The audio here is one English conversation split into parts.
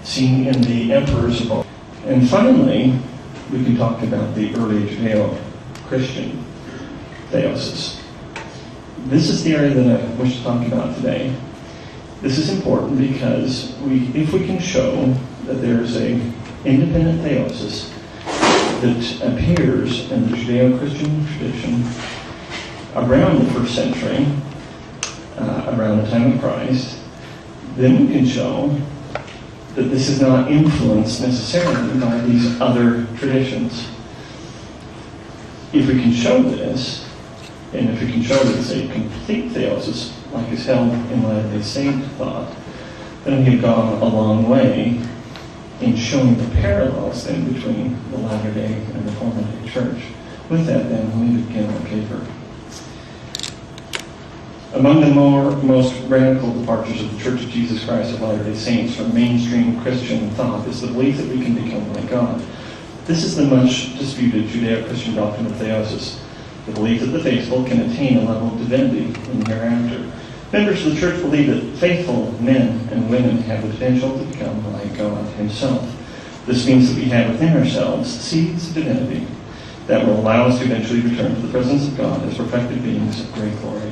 seen in the emperors of all. And finally, we can talk about the early Judeo-Christian Theosis. This is the area that I wish to talk about today. This is important because if we can show that there's an independent theosis that appears in the Judeo-Christian tradition around the first century, around the time of Christ, then we can show that this is not influenced necessarily by these other traditions. If we can show this, and if we can show that it's a complete theosis, like is held in Latter-day Saint thought, then we have gone a long way in showing the parallels then between the Latter-day and the Former-day Church. With that then, let me begin our paper. Among the most radical departures of the Church of Jesus Christ of Latter-day Saints from mainstream Christian thought is the belief that we can become like God. This is the much disputed Judeo-Christian doctrine of theosis, the belief that the faithful can attain a level of divinity in the hereafter. Members of the Church believe that faithful men and women have the potential to become like God Himself. This means that we have within ourselves seeds of divinity that will allow us to eventually return to the presence of God as perfected beings of great glory,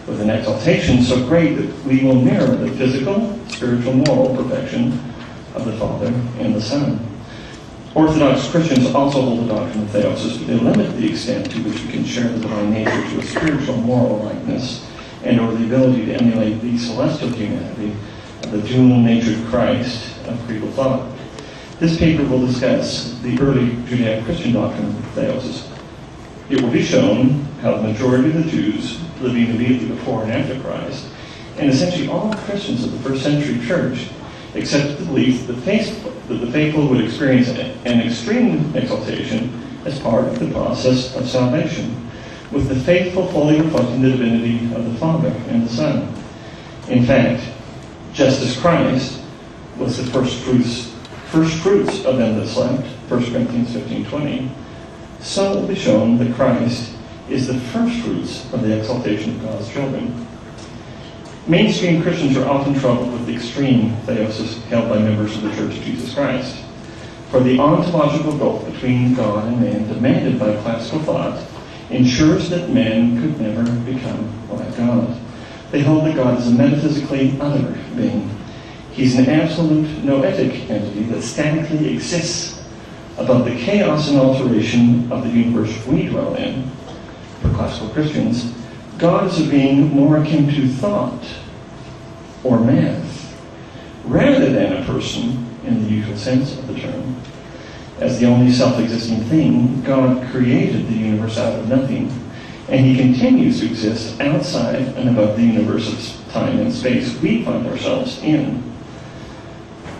with an exaltation so great that we will mirror the physical, spiritual, moral perfection of the Father and the Son. Orthodox Christians also hold the doctrine of theosis, but they limit the extent to which we can share the divine nature to a spiritual moral likeness, and or the ability to emulate the celestial humanity of the dual-natured Christ of creedal thought. This paper will discuss the early Judeo-Christian doctrine of theosis. It will be shown how the majority of the Jews living immediately before and after Christ, and essentially all Christians of the first century church, accepted the belief that the faithful would experience an extreme exaltation as part of the process of salvation, with the faithful fully reflecting the divinity of the Father and the Son. In fact, just as Christ was the first fruits of them that slept, 1 Corinthians 15:20, so it will be shown that Christ is the first fruits of the exaltation of God's children. Mainstream Christians are often troubled with the extreme theosis held by members of the Church of Jesus Christ. For the ontological gulf between God and man demanded by classical thought ensures that man could never become like God. They hold that God is a metaphysically other being. He's an absolute noetic entity that statically exists above the chaos and alteration of the universe we dwell in. For classical Christians, God is a being more akin to thought or math, rather than a person in the usual sense of the term. As the only self-existing thing, God created the universe out of nothing, and He continues to exist outside and above the universe of time and space we find ourselves in.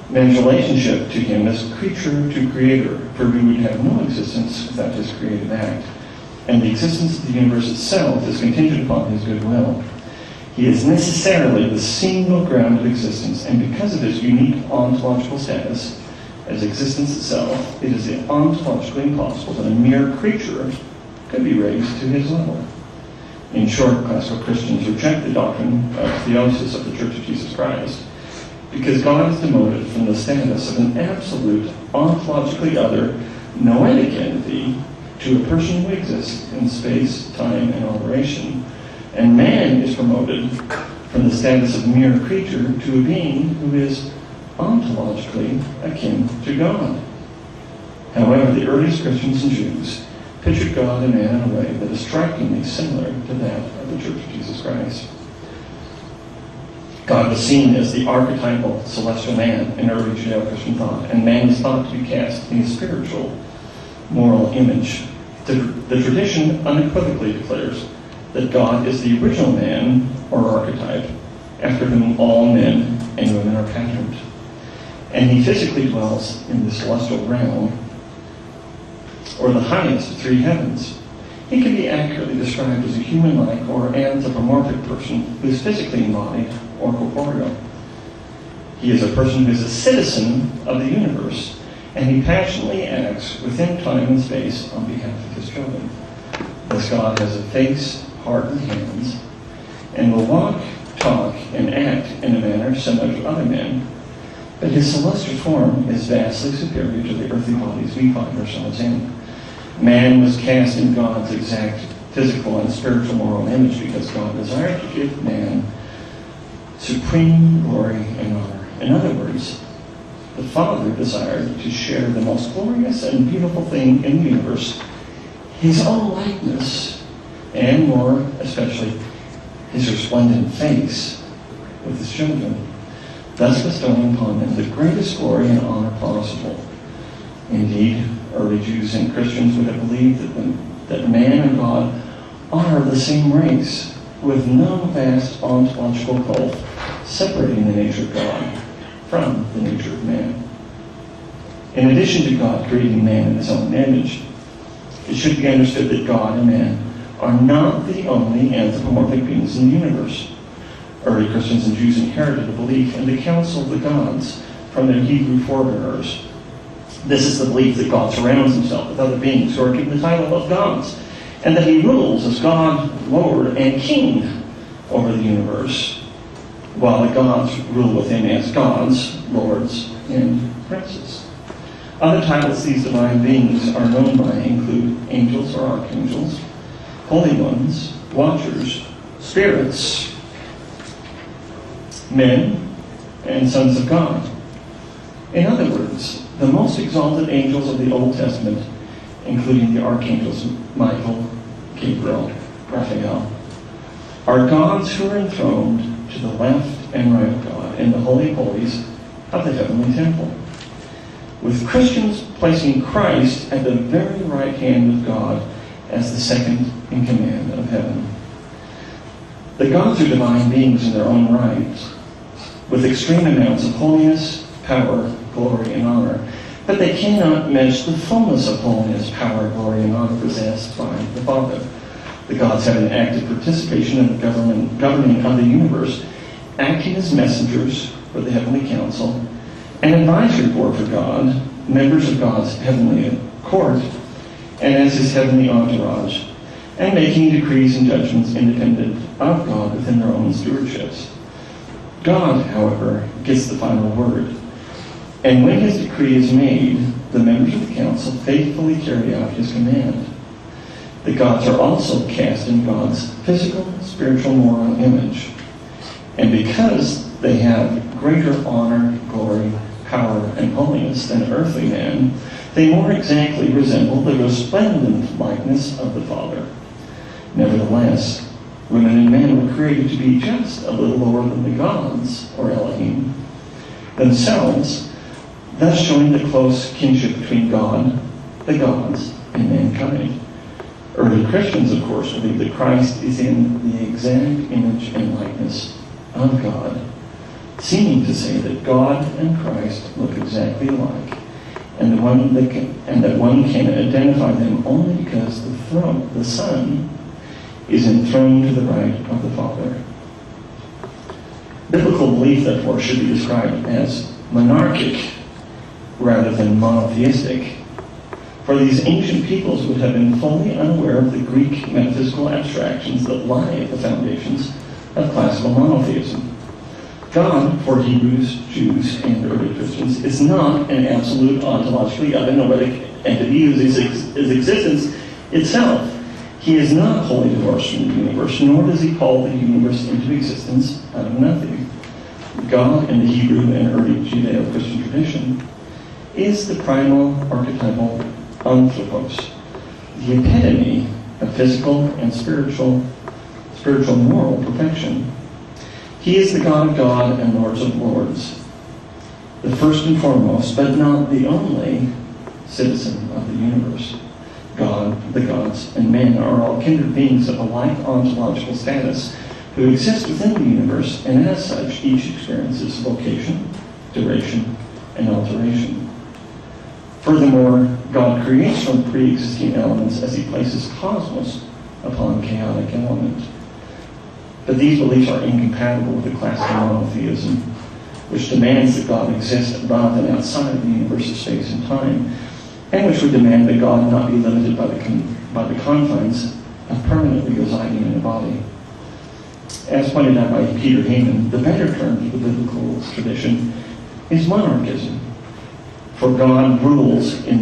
Man's relationship to Him is creature to creator, for we would have no existence without His creative act. And the existence of the universe itself is contingent upon His goodwill. He is necessarily the single ground of existence, and because of His unique ontological status as existence itself, it is ontologically impossible that a mere creature could be raised to His level. In short, classical Christians reject the doctrine of theosis of the Church of Jesus Christ because God is demoted from the status of an absolute, ontologically other, noetic entity to a person who exists in space, time, and alteration. And man is promoted from the status of mere creature to a being who is ontologically akin to God. However, the earliest Christians and Jews pictured God and man in a way that is strikingly similar to that of the Church of Jesus Christ. God was seen as the archetypal celestial man in early Judeo-Christian thought, and man is thought to be cast in a spiritual, moral image. The tradition unequivocally declares that God is the original man or archetype after whom all men and women are patterned. And He physically dwells in the celestial realm, or the highest of three heavens. He can be accurately described as a human-like or anthropomorphic person who is physically embodied or corporeal. He is a person who is a citizen of the universe, and He passionately acts within time and space on behalf of His children. Thus God has a face, heart, and hands, and will walk, talk, and act in a manner similar to other men, But his celestial form is vastly superior to the earthly bodies we find ourselves in. Man was cast in God's exact physical and spiritual moral image because God desired to give man supreme glory and honor. In other words, the Father desired to share the most glorious and beautiful thing in the universe, his own likeness, and more especially, his resplendent face, with his children, thus bestowing upon them the greatest glory and honor possible. Indeed, early Jews and Christians would have believed that man and God are the same race, with no vast ontological gulf separating the nature of God from the nature of man. In addition to God creating man in his own image, it should be understood that God and man are not the only anthropomorphic beings in the universe. Early Christians and Jews inherited a belief in the council of the gods from their Hebrew forebears. This is the belief that God surrounds himself with other beings who are given the title of gods, and that he rules as God, Lord, and King over the universe, while the gods rule with him as gods, lords, and princes. Other titles these divine beings are known by include angels or archangels, holy ones, watchers, spirits, men, and sons of God. In other words, the most exalted angels of the Old Testament, including the archangels Michael, Gabriel, Raphael, are gods who are enthroned to the left and right of God in the holy of holies of the heavenly temple, with Christians placing Christ at the very right hand of God as the second in command of heaven. The gods are divine beings in their own right, with extreme amounts of holiness, power, glory, and honor, but they cannot match the fullness of holiness, power, glory, and honor possessed by the Father. The gods have an active participation in the governing of the universe, acting as messengers for the heavenly council, an advisory board for God, members of God's heavenly court, and as his heavenly entourage, and making decrees and judgments independent of God within their own stewardships. God, however, gets the final word. And when his decree is made, the members of the council faithfully carry out his command. The gods are also cast in God's physical, spiritual, moral image. And because they have greater honor, glory, power, and holiness than earthly man, they more exactly resemble the resplendent likeness of the Father. Nevertheless, women and men were created to be just a little lower than the gods, or Elohim, themselves, thus showing the close kinship between God, the gods, and mankind. Early Christians, of course, believe that Christ is in the exact image and likeness of God, seeming to say that God and Christ look exactly alike, and that one can identify them only because the Son is enthroned to the right of the Father. Biblical belief, therefore, should be described as monarchic rather than monotheistic, for these ancient peoples would have been fully unaware of the Greek metaphysical abstractions that lie at the foundations of classical monotheism. God, for Hebrews, Jews, and early Christians, is not an absolute ontologically other noetic entity whose existence itself. He is not wholly divorced from the universe, nor does he call the universe into existence out of nothing. God, in the Hebrew and early Judeo-Christian tradition, is the primal archetypal anthropos, the epitome of physical and spiritual moral perfection. He is the God of God and Lords of Lords, the first and foremost, but not the only, citizen of the universe. God, the gods, and men are all kindred beings of a like ontological status who exist within the universe, and as such, each experiences vocation, duration, and alteration. Furthermore, God creates from pre-existing elements as he places cosmos upon chaotic element. But these beliefs are incompatible with the classical monotheism, which demands that God exists above and outside the universe of space and time, and which would demand that God not be limited by the confines of permanently residing in a body. As pointed out by Peter Heyman, the better term for the biblical tradition is monarchism. For God rules in